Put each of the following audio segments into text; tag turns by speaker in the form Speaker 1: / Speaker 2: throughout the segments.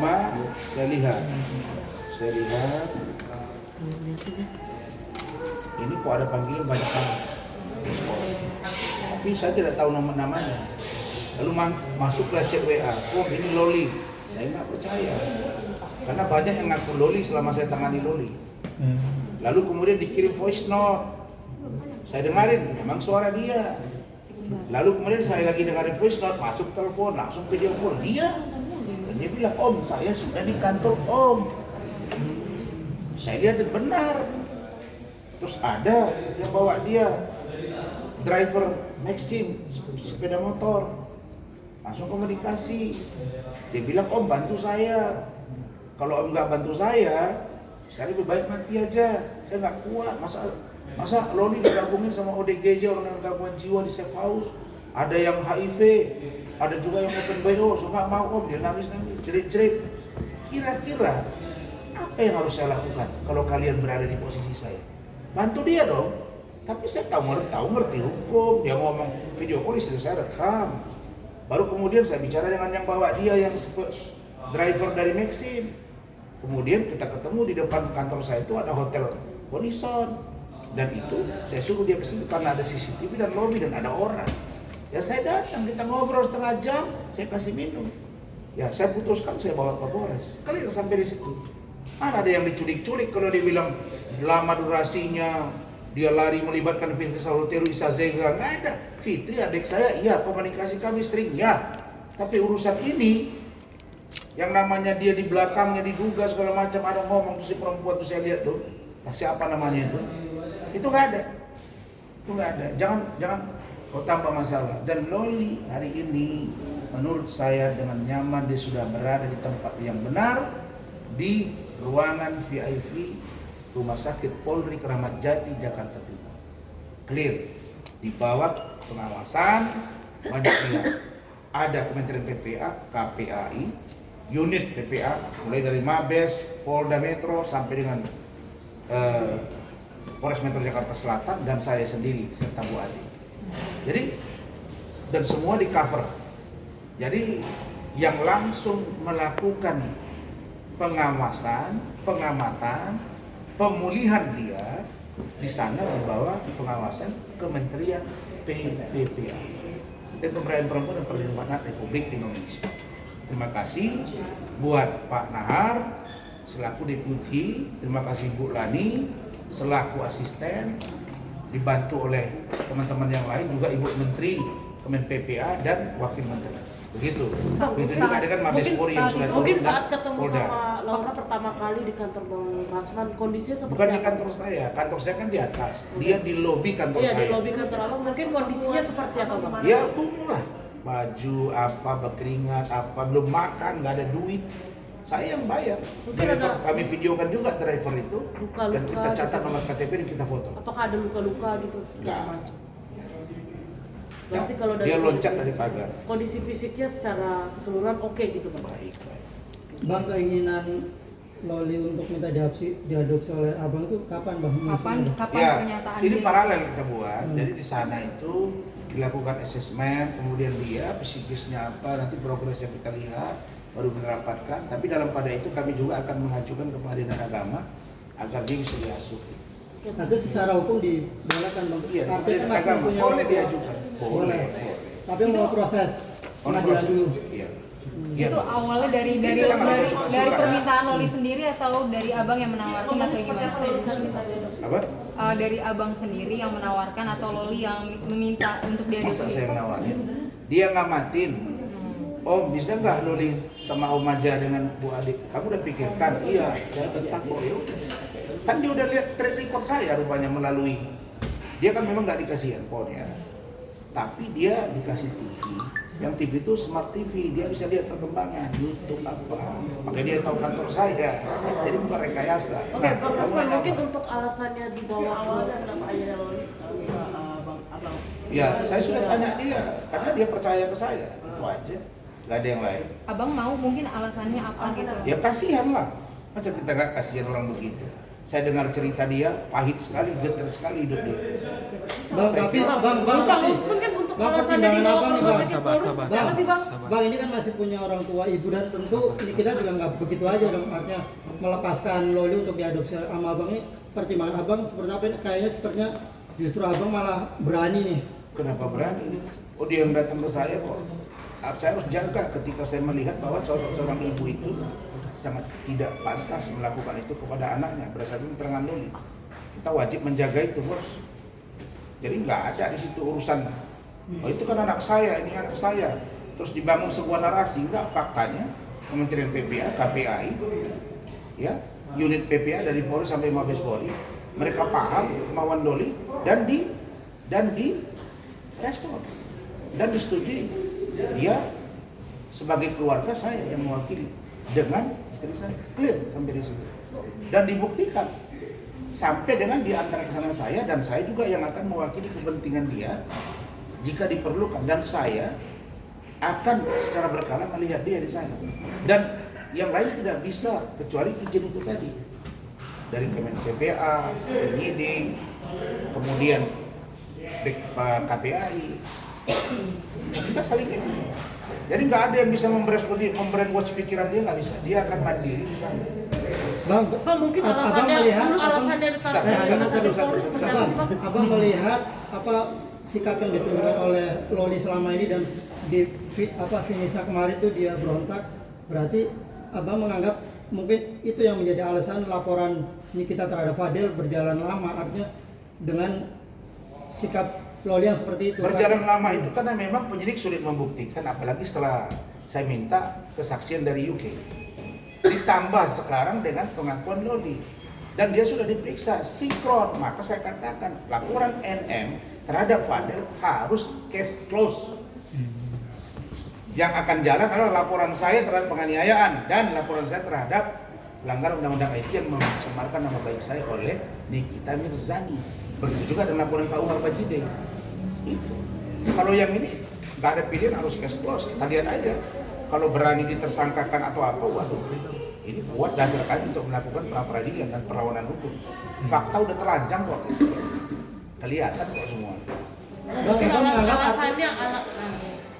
Speaker 1: rumah, saya lihat. Ini kok ada panggilan banyak sangat di sekolah. Tapi saya tidak tahu namanya. Lalu masuklah chat WA, oh ini Loli. Saya nggak percaya. Karena banyak yang ngaku Loli selama saya tangani Loli. Lalu kemudian dikirim voice note. Saya dengarin, memang suara dia. Lalu kemudian saya lagi dengarin voice note, masuk telepon, langsung video call dia. Dan dia bilang, Om, saya sudah di kantor Om. Saya lihat benar. Terus ada yang bawa dia, driver Maxim, sepeda motor. Langsung komunikasi. Dia bilang, Om bantu saya. Kalau Om nggak bantu saya lebih baik mati aja. Saya nggak kuat. Masa Loli digabungin sama ODGJ, orang dengan gangguan jiwa di safe house. Ada yang HIV, ada juga yang open BO. So nggak mau Om, dia nangis-nangis, jerit-jerit. Kira-kira apa yang harus saya lakukan kalau kalian berada di posisi saya? Bantu dia dong. Tapi saya tahu ngerti hukum. Dia ngomong video call, istri saya rekam. Baru kemudian saya bicara dengan yang bawa dia, yang driver dari Maxim. Kemudian kita ketemu di depan kantor saya itu ada hotel Horizon. Dan itu saya suruh dia ke situ karena ada CCTV dan lobby dan ada orang. Ya saya datang, kita ngobrol setengah jam, saya kasih minum. Ya saya putuskan saya bawa ke Polres. Kalian sampai di situ. Mana ada yang diculik-culik kalau dia bilang lama durasinya, dia lari melibatkan Fitri Salutero, Isa Zega, nggak ada. Fitri adik saya, iya komunikasi kami sering, ya. Tapi urusan ini, yang namanya dia di belakangnya diduga segala macam, ada ngomong tuh si perempuan tuh saya lihat tuh, nah, siapa namanya itu nggak ada. Itu nggak ada. Jangan kau tambah masalah. Dan Loli hari ini menurut saya dengan nyaman dia sudah berada di tempat yang benar, di ruangan VIP Rumah Sakit Polri Kramat Jati, Jakarta Timur. Clear. Di bawah pengawasan banyak pihak. Ada Kementerian PPA, KPAI, unit PPA, mulai dari Mabes, Polda Metro sampai dengan Polres Metro Jakarta Selatan dan saya sendiri serta Bu Adi. Jadi dan semua di cover. Jadi yang langsung melakukan pengawasan, pengamatan, pemulihan dia di sana di bawah pengawasan Kementerian PPA dan Pemberdayaan Perempuan dan Perlindungan Anak Republik Indonesia. Terima kasih buat Pak Nahar selaku deputi, terima kasih Bu Lani selaku asisten, dibantu oleh teman-teman yang lain juga Ibu Menteri Kemen PPA dan Wakil Menteri. Begitu. Begitu juga ada kan Mabes Polri yang sudah
Speaker 2: mungkin saat ketemu
Speaker 1: Polda.
Speaker 2: sama Laura pertama kali di kantor Bang Rasman, kondisinya seperti
Speaker 1: Bukan
Speaker 2: apa?
Speaker 1: di kantor saya kan di atas. Dia di lobi kantor
Speaker 2: Iya,
Speaker 1: saya.
Speaker 2: di lobi kantor Abang, mungkin kondisinya seperti apa Bang?
Speaker 1: Ya kumuh lah. Baju apa, berkeringat apa, belum makan, nggak ada duit. Saya yang bayar.
Speaker 2: Mungkin
Speaker 1: Driver,
Speaker 2: ada
Speaker 1: kami videokan juga driver itu
Speaker 2: luka-luka
Speaker 1: dan kita catat
Speaker 2: gitu.
Speaker 1: nomor KTP dan kita foto.
Speaker 2: Apakah ada luka-luka gitu
Speaker 1: Nggak.
Speaker 2: segala macam?
Speaker 1: Ya.
Speaker 2: Berarti kalau dari
Speaker 1: Dia loncat dari pagar.
Speaker 2: kondisi fisiknya secara keseluruhan oke gitu Bang?
Speaker 1: Baik.
Speaker 3: Bang, keinginan Loli untuk minta diadopsi oleh Abang itu kapan Bang?
Speaker 4: Kapan
Speaker 1: Ya,
Speaker 4: pernyataan
Speaker 1: ini
Speaker 4: dia?
Speaker 1: paralel kita buat. Jadi di sana itu dilakukan asesmen, kemudian dia psikisnya apa, nanti progres yang kita lihat baru dirapatkan. Tapi dalam pada itu kami juga akan mengajukan ke Pengadilan Agama agar dia bisa diasuh.
Speaker 3: Nanti secara hukum dibelakan Bang.
Speaker 1: Iya,
Speaker 3: Artinya
Speaker 1: Pengadilan
Speaker 3: masih
Speaker 1: Agama
Speaker 3: punya
Speaker 1: boleh diajukan.
Speaker 3: Boleh. Tapi mau proses pengadilan dulu.
Speaker 1: Iya.
Speaker 4: Itu awalnya dari permintaan Loli sendiri atau dari Abang yang menawarkan atau gimana?
Speaker 1: Apa?
Speaker 4: Dari Abang sendiri yang menawarkan atau Loli yang meminta untuk
Speaker 1: Masa
Speaker 4: diadopsi?
Speaker 1: saya nawarin? Dia ngamatin. Om, bisa nggak Loli sama Om aja dengan Bu Adik? Kamu udah pikirkan? Iya, saya bentak kok. Yuk. Kan dia udah lihat track record saya rupanya melalui. Dia kan memang nggak dikasih handphone ya. Tapi dia dikasih TV. Yang TV itu Smart TV, dia bisa lihat perkembangan YouTube apa. Makanya dia tahu kantor saya. Jadi bukan rekayasa.
Speaker 2: Oke, Bang Rasman,
Speaker 1: kamu
Speaker 2: mungkin
Speaker 1: apa?
Speaker 2: untuk alasannya dibawa
Speaker 5: awalnya kenapa akhirnya Loli Bang Abang?
Speaker 1: Ya, saya sudah tanya dia, karena dia percaya ke saya. Itu aja. Gak ada yang lain.
Speaker 4: Abang mau mungkin alasannya apa gitu?
Speaker 1: Ya kasihan lah. Masa kita nggak kasihan orang begitu? Saya dengar cerita dia, pahit sekali, getar sekali hidup dia.
Speaker 3: Bang, tapi
Speaker 2: Bang,
Speaker 3: Bang,
Speaker 2: untuk untuk
Speaker 3: Bang,
Speaker 2: alasannya
Speaker 3: pertimbangan
Speaker 2: dibawa ke
Speaker 3: abang,
Speaker 2: rumah
Speaker 3: Bang.
Speaker 2: sakit Polri seperti apa sih bang?
Speaker 3: Bang, ini kan masih punya orang tua ibu dan tentu ini kita juga nggak begitu aja dong, artinya melepaskan Loli untuk diadopsi sama abang ini. Pertimbangan abang seperti apa ini? Kayaknya sepertinya justru abang malah berani nih.
Speaker 1: Kenapa berani? Oh, dia yang datang ke saya kok. Saya harus jaga ketika saya melihat bahwa seorang ibu itu sangat tidak pantas melakukan itu kepada anaknya berdasarkan keterangan Loli. Kita wajib menjaga itu, bos. Jadi nggak ada di situ urusan. Oh, itu kan anak saya, ini anak saya. Terus dibangun sebuah narasi, enggak, faktanya Kementerian PPA, KPAI, ya, unit PPA dari Polri sampai Mabes Polri, mereka paham kemauan Loli dan di respon dan disetujui. Dia sebagai keluarga saya yang mewakili dengan istri saya, clear sampai di situ dan dibuktikan sampai dengan di antara kesana saya dan saya juga yang akan mewakili kepentingan dia jika diperlukan, dan saya akan secara berkala melihat dia di sana dan yang lain tidak bisa kecuali izin itu tadi dari Kemen PPA, penyidik, kemudian KPAI. Kita saling ini. Jadi nggak ada yang bisa membrainwash pikiran dia, nggak bisa. Dia akan mandiri di sana.
Speaker 3: Bang,
Speaker 2: Mungkin
Speaker 3: abang
Speaker 2: alasannya
Speaker 3: melihat,
Speaker 2: alasannya ditaruh
Speaker 1: Nggak,
Speaker 2: di rumah sakit Polri seperti apa sih bang?
Speaker 3: abang melihat apa sikap yang ditunjukkan oleh Loli selama ini dan di Finisa kemarin itu dia berontak, berarti abang menganggap mungkin itu yang menjadi alasan laporan Nikita terhadap Fadel berjalan lama, artinya dengan sikap Loli yang seperti itu.
Speaker 1: Berjalan lama itu karena memang penyidik sulit membuktikan, apalagi setelah saya minta kesaksian dari UK. Ditambah sekarang dengan pengakuan Loli dan dia sudah diperiksa sinkron, maka saya katakan laporan NM terhadap Fadel harus case close. Yang akan jalan adalah laporan saya terhadap penganiayaan dan laporan saya terhadap pelanggaran undang-undang IT yang mencemarkan nama baik saya oleh Nikita Mirzani. Begitu juga dengan laporan Pak Umar Bajide. Itu. Kalau yang ini nggak ada pilihan, harus case close. Kita lihat aja. Kalau berani ditersangkakan atau apa, waduh, ini kuat dasar kami untuk melakukan pra-peradilan dan perlawanan hukum. Fakta udah telanjang kok, kelihatan kok semua.
Speaker 2: Mungkin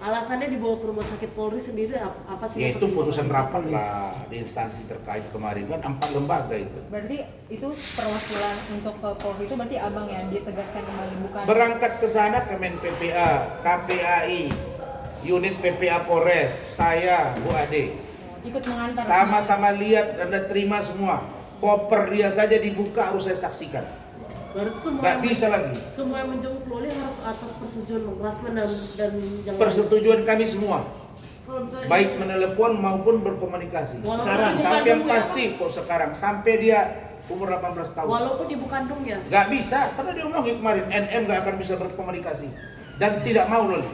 Speaker 2: alasannya dibawa ke rumah sakit Polri sendiri apa sih?
Speaker 1: Yaitu putusan rapat lah di instansi terkait kemarin kan 4 lembaga itu.
Speaker 4: Berarti itu perwakilan untuk ke Polri itu berarti abang ya ditegaskan kembali bukan?
Speaker 1: Berangkat ke sana Kemen PPA, KPAI, unit PPA Polres, saya, Bu Ade.
Speaker 4: Ikut mengantar.
Speaker 1: Sama-sama lihat dan terima semua. Koper dia saja dibuka harus saya saksikan.
Speaker 2: Berarti semua
Speaker 1: Nggak bisa lagi.
Speaker 2: Semua yang menjenguk Loli harus atas persetujuan Bang Rasman dan yang
Speaker 1: Persetujuan kami semua.
Speaker 2: Kalau misalnya
Speaker 1: Baik menelepon maupun berkomunikasi.
Speaker 2: Walaupun
Speaker 3: Sekarang,
Speaker 2: ibu
Speaker 1: Sampai yang
Speaker 2: kandung ya,
Speaker 1: pasti kok sekarang sampai dia umur 18 tahun.
Speaker 2: walaupun ibu kandung ya.
Speaker 1: Nggak bisa, karena dia ngomongin kemarin NM nggak akan bisa berkomunikasi dan tidak mau Loli.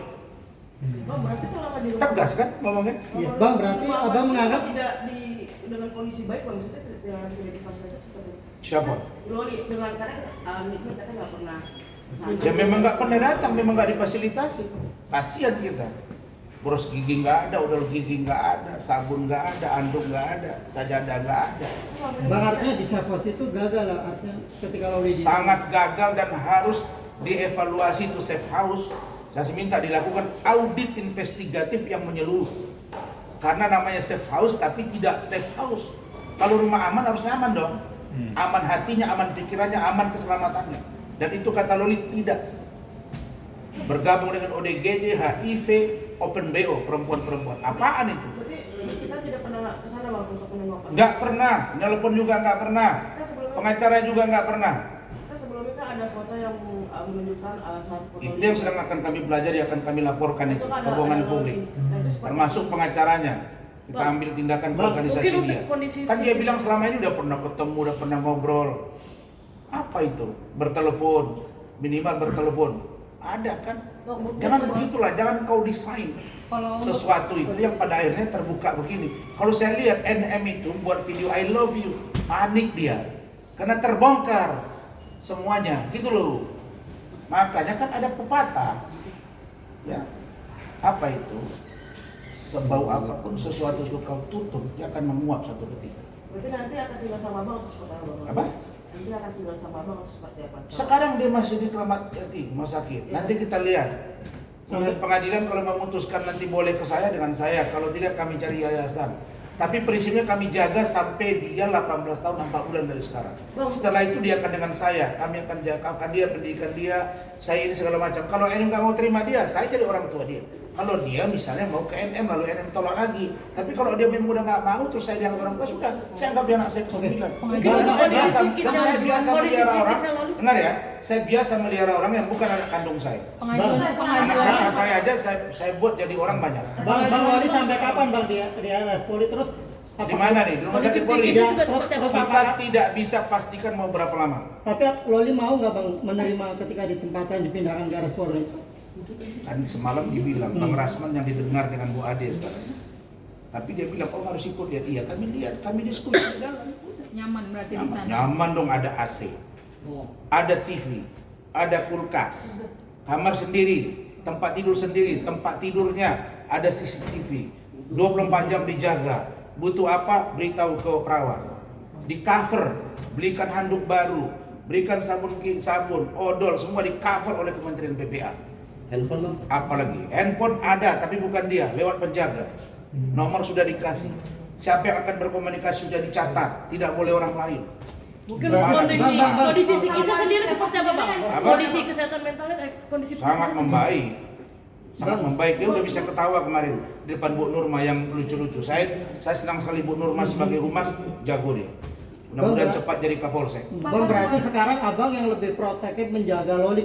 Speaker 5: Bang, berarti selama di rumah
Speaker 1: Tegas kan ngomongnya?
Speaker 3: Iya, Bang, berarti abang menganggap
Speaker 5: tidak dengan kondisi baik, Bang, maksudnya dengan tidak difasilitasi seperti itu.
Speaker 1: Siapa?
Speaker 5: Loli dengan karena Nikita katanya nggak pernah kesana.
Speaker 1: Ya memang nggak pernah datang, memang nggak difasilitasi. Kasihan kita. Boros gigi nggak ada, odol gigi nggak ada, sabun nggak ada, anduk nggak ada, sajadah nggak ada.
Speaker 3: Bang, artinya di Savos itu gagal lah, artinya ketika Loli di
Speaker 1: Sangat gagal dan harus dievaluasi to safe house. Saya minta dilakukan audit investigatif yang menyeluruh. Karena namanya safe house tapi tidak safe house. Kalau rumah aman harus nyaman dong. Aman hatinya, aman pikirannya, aman keselamatannya. Dan itu kata Loli tidak. Bergabung dengan ODGJ, HIV, Open BO, perempuan-perempuan. Apaan itu?
Speaker 5: Berarti kita tidak pernah kesana, Bang, untuk menengok.
Speaker 1: Nggak pernah, nelpon juga nggak pernah.
Speaker 5: Kan sebelumnya,
Speaker 1: Pengacara juga nggak pernah.
Speaker 5: kan sebelumnya kan ada foto yang menunjukkan saat foto
Speaker 1: Itu yang sedang akan kami pelajari, akan kami laporkan itu,
Speaker 5: kan
Speaker 1: kebohongan publik.
Speaker 5: Nah, itu seperti
Speaker 1: Termasuk pengacaranya. Kita
Speaker 2: Bang,
Speaker 1: ambil tindakan ke
Speaker 3: Bang,
Speaker 1: organisasi
Speaker 2: mungkin untuk
Speaker 1: dia.
Speaker 2: kondisi
Speaker 1: Kan dia
Speaker 2: psikis-
Speaker 1: bilang selama ini udah pernah ketemu, udah pernah ngobrol. Apa itu? Bertelepon, minimal bertelepon. Ada kan?
Speaker 2: Bang, mungkin
Speaker 1: Jangan
Speaker 2: Bang.
Speaker 1: begitulah, jangan kau desain
Speaker 4: Kalau untuk
Speaker 1: sesuatu itu yang pada akhirnya terbuka begini. Kalau saya lihat NM itu buat video I love you, panik dia. Karena terbongkar semuanya, gitu loh. Makanya kan ada pepatah. Ya. Apa itu? Sebau apapun sesuatu itu kau tutup, dia akan menguap suatu ketika.
Speaker 5: Berarti nanti akan tinggal sama Bang atau seperti apa, Bang?
Speaker 1: Apa?
Speaker 5: Nanti akan tinggal sama Bang atau seperti apa?
Speaker 1: Sekarang dia masih di Kramat Jati, rumah sakit. Nanti kita lihat Kemudian pengadilan kalau memutuskan nanti boleh ke saya dengan saya, kalau tidak kami cari yayasan. Tapi prinsipnya kami jaga sampai dia 18 tahun 4 bulan dari sekarang. Setelah itu dia akan dengan saya, kami akan jagakan dia, pendidikan dia, saya ini segala macam. Kalau NM nggak mau terima dia, saya jadi orang tua dia. Kalau dia misalnya mau ke NM lalu NM tolak lagi, tapi kalau dia memang udah nggak mau terus saya dianggap orang tua, sudah saya anggap dia anak saya ke-9. Saya biasa melihara orang, dengar ya, saya biasa melihara orang yang bukan anak kandung saya. Anak saya aja saya buat jadi orang banyak.
Speaker 3: Bang Loli sampai kapan Bang dia RS Polri terus?
Speaker 1: Di mana nih? Di rumah sakit Polri.
Speaker 2: Kondisi
Speaker 3: Terus
Speaker 1: Kita tidak bisa pastikan mau berapa lama.
Speaker 3: tapi Loli mau nggak Bang menerima ketika ditempatkan dipindahkan ke RS Polri?
Speaker 1: Kan semalam dibilang Bang Rasman yang didengar dengan Bu Ade. Tapi dia bilang, oh harus ikut lihat. Iya, kami lihat, kami diskusi di dalam.
Speaker 4: Nyaman berarti di
Speaker 1: Nyaman,
Speaker 4: sana.
Speaker 1: nyaman dong, ada AC, ada TV, ada kulkas, kamar sendiri, tempat tidur sendiri, tempat tidurnya ada CCTV, 24 jam dijaga. Butuh apa? Beritahu ke perawat. Di cover, belikan handuk baru, berikan sabun, odol, semua di cover oleh Kementerian PPA.
Speaker 6: Handphone Bang?
Speaker 1: Apalagi handphone ada tapi bukan dia, lewat penjaga. Nomor sudah dikasih. Siapa yang akan berkomunikasi sudah dicatat, tidak boleh orang lain.
Speaker 2: Mungkin
Speaker 1: Bang,
Speaker 2: kondisi psikisnya sendiri seperti apa Bang?
Speaker 1: Apa?
Speaker 2: Kondisi kesehatan mentalnya, kondisi psikisnya
Speaker 1: Sangat
Speaker 2: sendiri.
Speaker 1: membaik. Sangat membaik. Dia udah bisa ketawa kemarin di depan Bu Nurma yang lucu-lucu. Saya senang sekali Bu Nurma sebagai humas, jago dia. Mudah-mudahan cepat jadi Kapolsek.
Speaker 3: Bang berarti sekarang abang yang lebih protektif menjaga Loli.